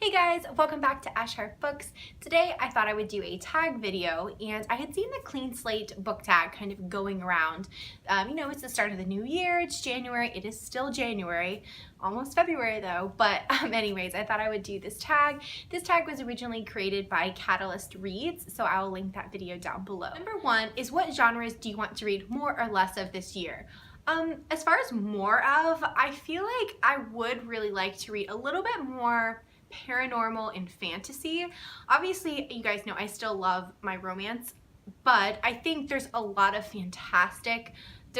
Hey guys, welcome back to Books. Today I thought I would do a tag video, and I had seen the Clean Slate book tag kind of going around. It's the start of the new year, it's January, it is still January, almost February though, but anyways, I thought I would do this tag. This tag was originally created by Catalyst Reads, so I'll link that video down below. Number one is, what genres do you want to read more or less of this year? As far as more of, I feel like I would really like to read a little bit more paranormal and fantasy. Obviously, you guys know I still love my romance, but I think there's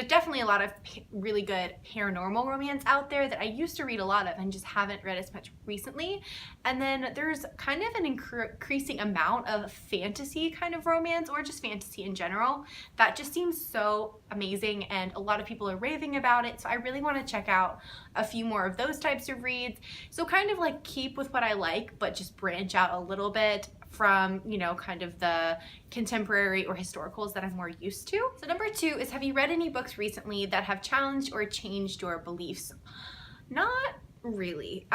definitely a lot of really good paranormal romance out there that I used to read a lot of and just haven't read as much recently. And then there's kind of an increasing amount of fantasy kind of romance, or just fantasy in general, that just seems so amazing and a lot of people are raving about it. So I really want to check out a few more of those types of reads. So kind of like keep with what I like, but just branch out a little bit from, kind of the contemporary or historicals that I'm more used to. So number two is, have you read any books recently that have challenged or changed your beliefs? Not really.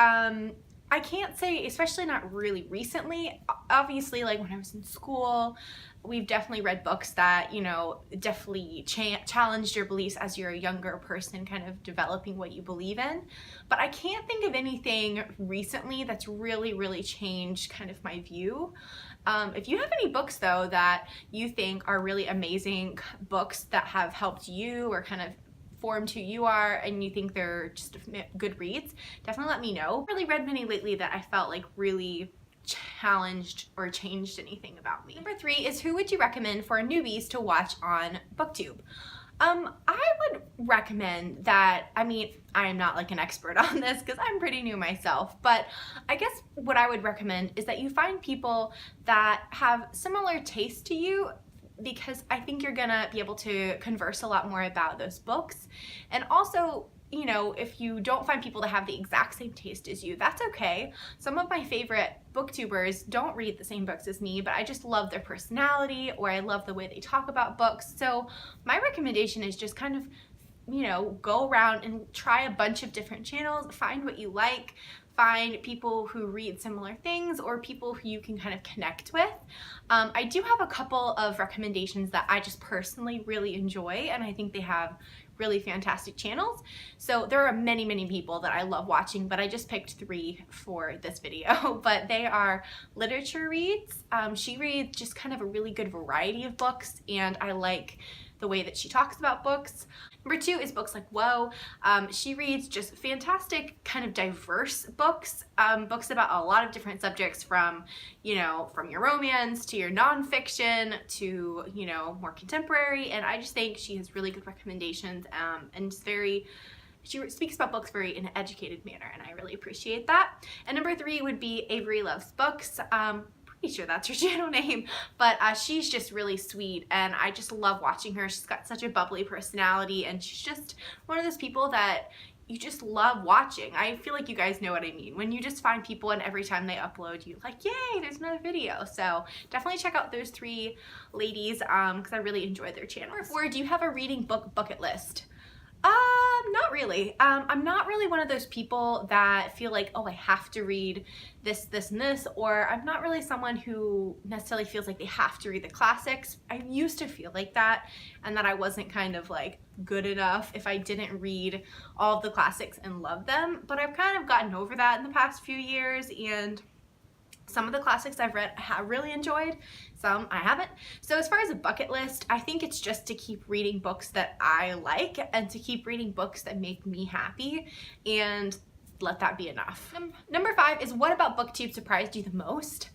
I can't say, especially not really recently. Obviously, like when I was in school, we've definitely read books that, definitely challenged your beliefs as you're a younger person, kind of developing what you believe in. But I can't think of anything recently that's really, really changed kind of my view. If you have any books though that you think are really amazing books that have helped you or kind of formed who you are, and you think they're just good reads, definitely let me know. I haven't really read many lately that I felt like really challenged or changed anything about me. Number three is, who would you recommend for newbies to watch on Booktube? I would recommend that, I am not like an expert on this because I'm pretty new myself, but I guess what I would recommend is that you find people that have similar tastes to you, because I think you're gonna be able to converse a lot more about those books. And also, if you don't find people that have the exact same taste as you, that's okay. Some of my favorite booktubers don't read the same books as me, but I just love their personality, or I love the way they talk about books. So my recommendation is just kind of, go around and try a bunch of different channels, find what you like, find people who read similar things or people who you can kind of connect with. I do have a couple of recommendations that I just personally really enjoy, and I think they have really fantastic channels. So there are many, many people that I love watching, but I just picked three for this video. But they are Literatureads. She reads just kind of a really good variety of books, and I like the way that she talks about books. Number two is Bookslikewhoa. She reads just fantastic, kind of diverse books, books about a lot of different subjects, from your romance to your nonfiction to, more contemporary. And I just think she has really good recommendations, and she speaks about books very in an educated manner, and I really appreciate that. And number three would be Averielovesbooks. Pretty sure that's her channel name, but she's just really sweet, and I just love watching her. She's got such a bubbly personality, and she's just one of those people that you just love watching. I feel like you guys know what I mean when you just find people and every time they upload, you're like, yay, there's another video. So definitely check out those three ladies, because I really enjoy their channel. Number four, do you have a reading book bucket list? Not really. I'm not really one of those people that feel like, oh, I have to read this, this, and this, or I'm not really someone who necessarily feels like they have to read the classics. I used to feel like that, and that I wasn't kind of like good enough if I didn't read all of the classics and love them, but I've kind of gotten over that in the past few years, and some of the classics I've read I have really enjoyed, some I haven't. So as far as a bucket list, I think it's just to keep reading books that I like and to keep reading books that make me happy, and let that be enough. Number five is, what about Booktube surprised you the most?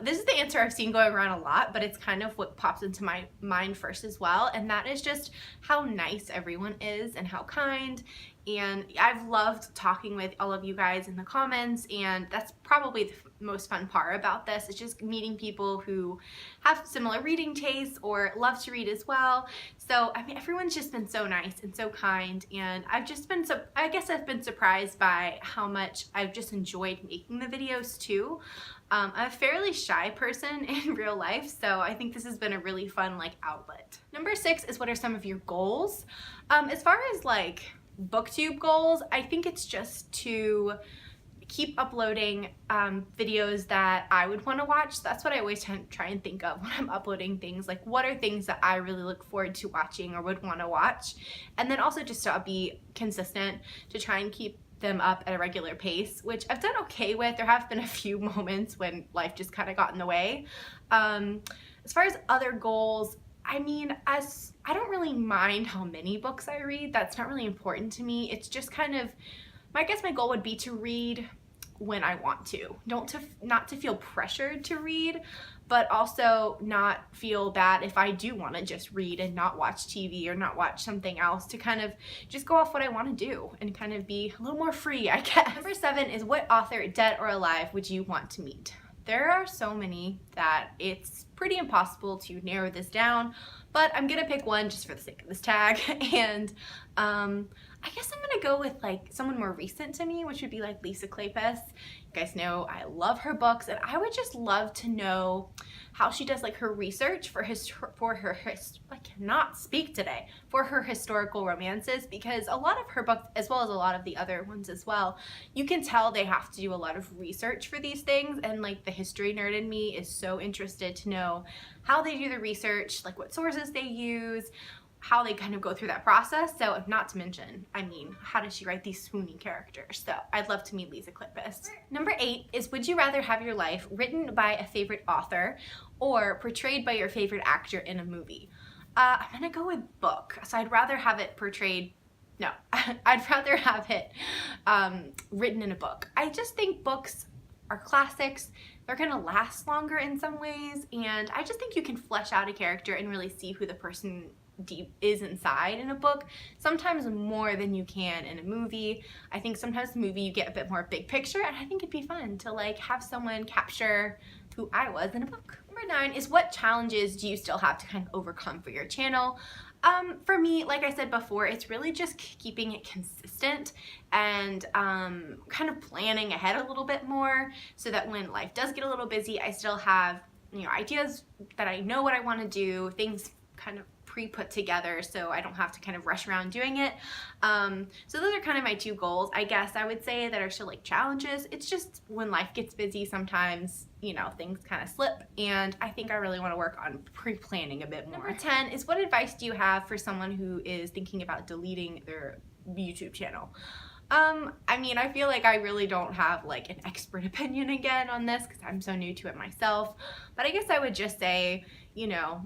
This is the answer I've seen going around a lot, but it's kind of what pops into my mind first as well, and that is just how nice everyone is and how kind. And I've loved talking with all of you guys in the comments, and that's probably the most fun part about this, is just meeting people who have similar reading tastes or love to read as well. So everyone's just been so nice and so kind, and I've just been I guess I've been surprised by how much I've just enjoyed making the videos too. I'm a fairly shy person in real life, so I think this has been a really fun outlet. Number six is, what are some of your goals? As far as Booktube goals, I think it's just to keep uploading videos that I would want to watch. That's what I always try and think of when I'm uploading things, like what are things that I really look forward to watching or would want to watch, and then also just to be consistent, to try and keep them up at a regular pace, which I've done okay with. There have been a few moments when life just kind of got in the way. As far as other goals, I mean, as I don't really mind how many books I read. That's not really important to me. It's just kind of, I guess my goal would be to read when I want to. Not to feel pressured to read, but also not feel bad if I do want to just read and not watch TV or not watch something else, to kind of just go off what I want to do and kind of be a little more free, I guess. Number 7 is, what author, dead or alive, would you want to meet? There are so many that it's pretty impossible to narrow this down, but I'm gonna pick one just for the sake of this tag, and I guess I'm gonna go with like someone more recent to me, which would be like Lisa Kleypas. You guys know I love her books, and I would just love to know how she does like her research for her historical romances, because a lot of her books, as well as a lot of the other ones as well, you can tell they have to do a lot of research for these things, and like the history nerd in me is so interested to know how they do the research, like what sources they use, how they kind of go through that process. So, not to mention, I mean, how does she write these swoony characters? So I'd love to meet Lisa Kleypas. Number 8 is, would you rather have your life written by a favorite author or portrayed by your favorite actor in a movie? I'm gonna go with book. So I'd rather have it portrayed, no, I'd rather have it written in a book. I just think books are classics. They're gonna last longer in some ways, and I just think you can flesh out a character and really see who the person deep is inside in a book, sometimes more than you can in a movie. I think sometimes in a movie you get a bit more big picture, and I think it'd be fun to like have someone capture who I was in a book. Number 9 is, what challenges do you still have to kind of overcome for your channel? For me, like I said before, it's really just keeping it consistent and kind of planning ahead a little bit more, so that when life does get a little busy, I still have, you know, ideas that I know what I want to do, things kind of pre-put together, so I don't have to kind of rush around doing it. So those are kind of my 2 goals, I guess I would say, that are still like challenges. It's just when life gets busy, sometimes, you know, things kind of slip, and I think I really want to work on pre-planning a bit more. Number 10 is, what advice do you have for someone who is thinking about deleting their YouTube channel? I mean, I feel like I really don't have like an expert opinion again on this because I'm so new to it myself, but I guess I would just say, you know,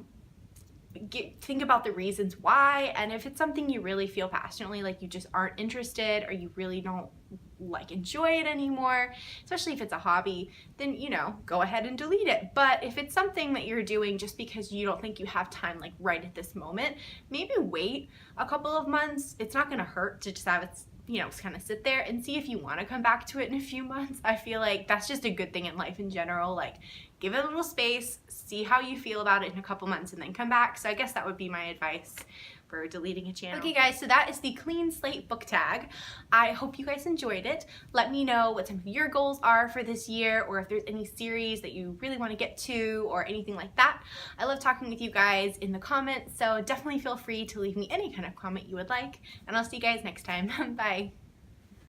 think about the reasons why, and if it's something you really feel passionately, like you just aren't interested or you really don't like enjoy it anymore, especially if it's a hobby, then, you know, go ahead and delete it. But if it's something that you're doing just because you don't think you have time like right at this moment, maybe wait a couple of months. It's not going to hurt to just have it, you know, kind of sit there and see if you want to come back to it in a few months. I feel like that's just a good thing in life in general. Like, give it a little space, see how you feel about it in a couple months, and then come back. So I guess that would be my advice for deleting a channel. Okay guys, so that is the Clean Slate book tag. I hope you guys enjoyed it. Let me know what some of your goals are for this year, or if there's any series that you really want to get to or anything like that. I love talking with you guys in the comments, so definitely feel free to leave me any kind of comment you would like, and I'll see you guys next time. Bye.